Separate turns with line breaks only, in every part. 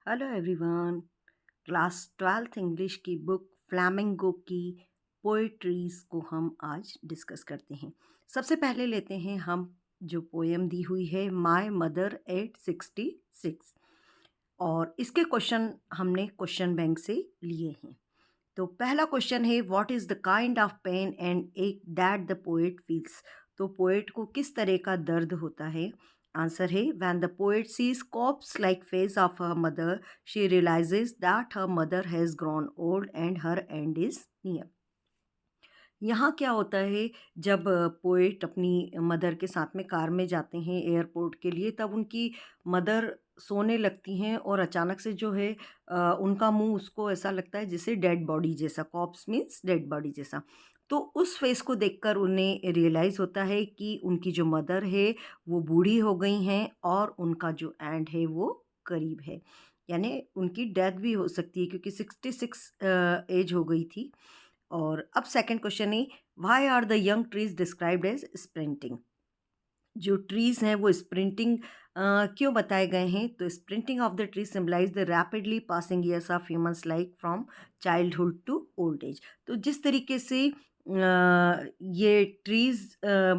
Hello everyone. Class 12th English की book flamingo की poetries को हम आज डिस्कस करते हैं। सबसे पहले लेते हैं हम जो पोएम दी हुई है माय मदर एट 66 और इसके क्वेश्चन हमने क्वेश्चन बैंक से लिए हैं। तो पहला क्वेश्चन है what is the kind of pain and ache that the poet feels. तो पोएट को किस तरह का दर्द होता है। आंसर है when the poet sees corpse like face of her mother she realizes that her mother has grown old and her end is near. यहाँ क्या होता है जब पोएट अपनी मदर के साथ में कार में जाते हैं एयरपोर्ट के लिए, तब उनकी मदर सोने लगती हैं और अचानक से जो है उनका मुंह उसको ऐसा लगता है जैसे डेड बॉडी जैसा, कॉप्स मीन्स डेड बॉडी जैसा। तो उस फेस को देखकर उन्हें रियलाइज़ होता है कि उनकी जो मदर है वो बूढ़ी हो गई हैं और उनका जो एंड है वो करीब है, यानी उनकी डेथ भी हो सकती है क्योंकि 66 एज हो गई थी। और अब सेकंड क्वेश्चन है why are the young trees described as sprinting. जो ट्रीज हैं वो स्प्रिंटिंग क्यों बताए गए हैं। तो sprinting of the tree symbolize the rapidly passing years of humans like from childhood to old age. तो जिस तरीके से ये ट्रीज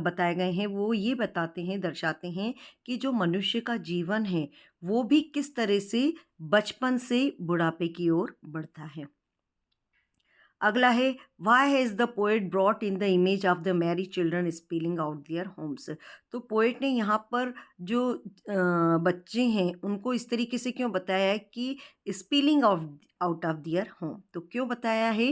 बताए गए हैं वो ये बताते हैं, दर्शाते हैं कि जो मनुष्य का जीवन है वो भी किस तरह से बचपन से बुढ़ापे की ओर बढ़ता है। अगला है why has the poet brought in the image of the merry children spilling out their homes. तो पोएट ने यहाँ पर जो बच्चे हैं उनको इस तरीके से क्यों बताया है कि spilling of out of their home. तो क्यों बताया है,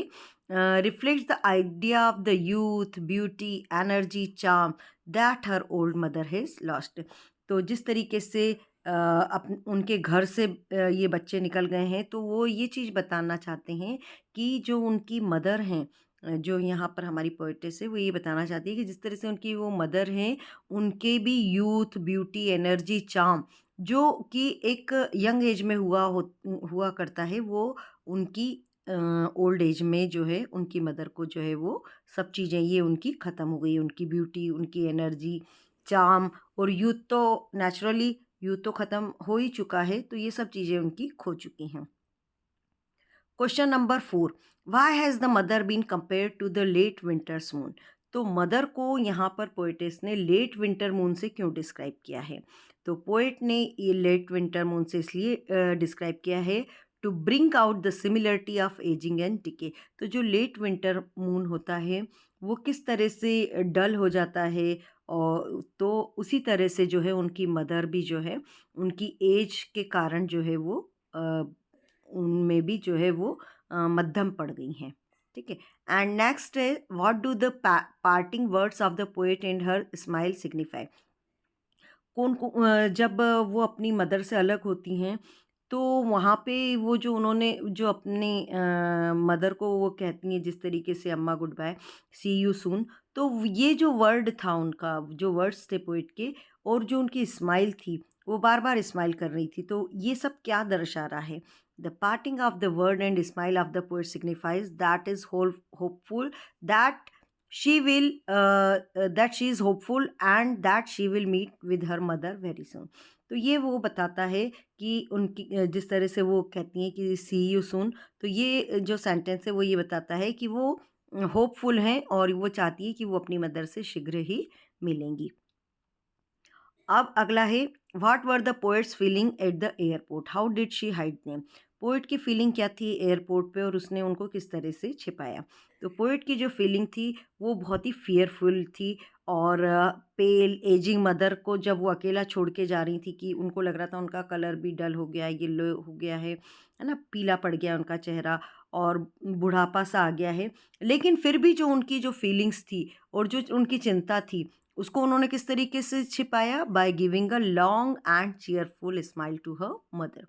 reflects the idea of the youth beauty energy charm that her old mother has lost. तो जिस तरीके से उनके घर से ये बच्चे निकल गए हैं तो वो ये चीज़ बताना चाहते हैं कि जो उनकी मदर हैं, जो यहाँ पर हमारी पोएटेस है वो ये बताना चाहती है कि जिस तरह से उनकी वो मदर हैं उनके भी यूथ ब्यूटी एनर्जी चार्म जो कि एक यंग एज में हुआ करता है वो उनकी ओल्ड एज में जो है उनकी मदर को जो है वो सब चीज़ें ये उनकी ख़त्म हो गई, उनकी ब्यूटी उनकी एनर्जी चार्म और यूथ तो नेचुरली यूथ तो ख़त्म हो ही चुका है, तो ये सब चीज़ें उनकी खो चुकी हैं। Question number 4 why has the mother been compare to the late winter's moon. तो मदर को यहाँ पर पोइटेस ने लेट विंटर मून से क्यों डिस्क्राइब किया है। तो पोइट ने ये लेट विंटर मून से इसलिए डिस्क्राइब किया है to bring out the similarity of aging and decay. तो जो लेट विंटर मून होता है वो किस तरह से डल हो जाता है और तो उसी तरह से जो है उनकी मदर भी जो है उनकी एज के कारण जो है वो उनमें भी जो है वो मध्यम पड़ गई हैं। ठीक है। एंड नेक्स्ट है what do the parting words of the poet and her smile signify. जब वो अपनी मदर से अलग होती हैं तो वहाँ पे वो जो उन्होंने जो अपनी मदर को वो कहती हैं जिस तरीके से Amma goodbye see you soon. तो ये जो वर्ड था उनका, जो वर्ड्स थे पोइट के और जो उनकी स्माइल थी वो बार बार स्माइल कर रही थी, तो ये सब क्या दर्शा रहा है। The parting of the word and smile of the poet signifies that is hopeful that she will that she is hopeful and that she will meet with her mother very soon। तो ये वो बताता है कि उनकी जिस तरह से वो कहती हैं कि सी यू सून, तो ये जो सेंटेंस है वो ये बताता है कि वो होपफुल हैं और वो चाहती है कि वो अपनी मदर से शीघ्र ही मिलेंगी। अब अगला है what were the poets feeling at the airport how did she hide them. Poet की फीलिंग क्या थी एयरपोर्ट पे और उसने उनको किस तरह से छिपाया। तो पोएट की जो फीलिंग थी वो बहुत ही फियरफुल थी और पेल एजिंग मदर को जब वो अकेला छोड़ के जा रही थी कि उनको लग रहा था उनका कलर भी डल हो गया, येलो हो गया है ना, पीला पड़ गया उनका चेहरा और बुढ़ापा सा आ गया है, लेकिन फिर भी जो उनकी जो फीलिंग्स थी और जो उनकी चिंता थी उसको उन्होंने किस तरीके से छिपाया, by giving a long and cheerful smile to her mother.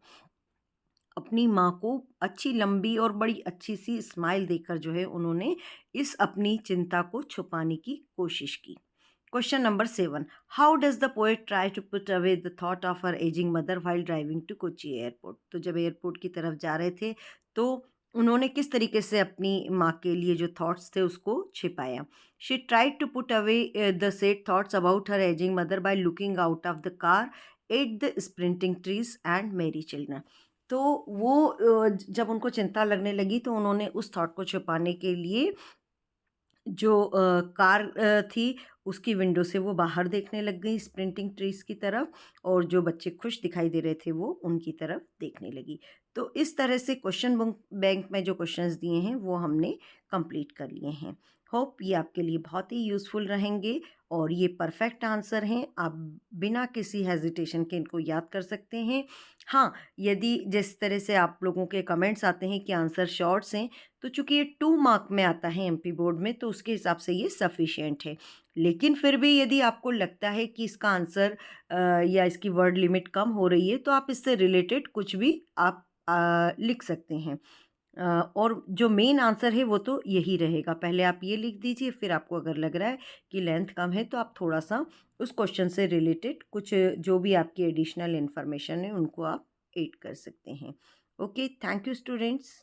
अपनी माँ को अच्छी लंबी और बड़ी अच्छी सी स्माइल देकर जो है उन्होंने इस अपनी चिंता को छुपाने की कोशिश की। Question number 7 how does the poet try to put away the thought of her ageing mother while driving to Kochi airport. तो जब एयरपोर्ट की तरफ जा रहे थे तो उन्होंने किस तरीके से अपनी माँ के लिए जो थॉट्स थे उसको छिपाया। She tried to put away the sad thoughts about her ageing mother by looking out of the car at the sprinting trees and merry children. तो वो जब उनको चिंता लगने लगी तो उन्होंने उस थॉट को छुपाने के लिए जो कार थी उसकी विंडो से वो बाहर देखने लग गई स्प्रिंटिंग ट्रीज़ की तरफ, और जो बच्चे खुश दिखाई दे रहे थे वो उनकी तरफ देखने लगी। तो इस तरह से क्वेश्चन बैंक में जो क्वेश्चंस दिए हैं वो हमने कंप्लीट कर लिए हैं। होप ये आपके लिए बहुत ही यूज़फुल रहेंगे और ये परफेक्ट आंसर हैं। आप बिना किसी हेजिटेशन के इनको याद कर सकते हैं। हाँ, यदि जिस तरह से आप लोगों के कमेंट्स आते हैं कि आंसर शॉर्ट्स हैं, तो चूँकि ये 2 मार्क में आता है एमपी बोर्ड में, तो उसके हिसाब से ये सफिशिएंट है। लेकिन फिर भी यदि आपको लगता है कि इसका आंसर या इसकी वर्ड लिमिट कम हो रही है, तो आप इससे रिलेटेड कुछ भी आप लिख सकते हैं। और जो मेन आंसर है वो तो यही रहेगा। पहले आप ये लिख दीजिए, फिर आपको अगर लग रहा है कि लेंथ कम है तो आप थोड़ा-सा उस क्वेश्चन से रिलेटेड कुछ जो भी आपकी एडिशनल इन्फॉर्मेशन है उनको आप ऐड कर सकते हैं। Okay, thank you students.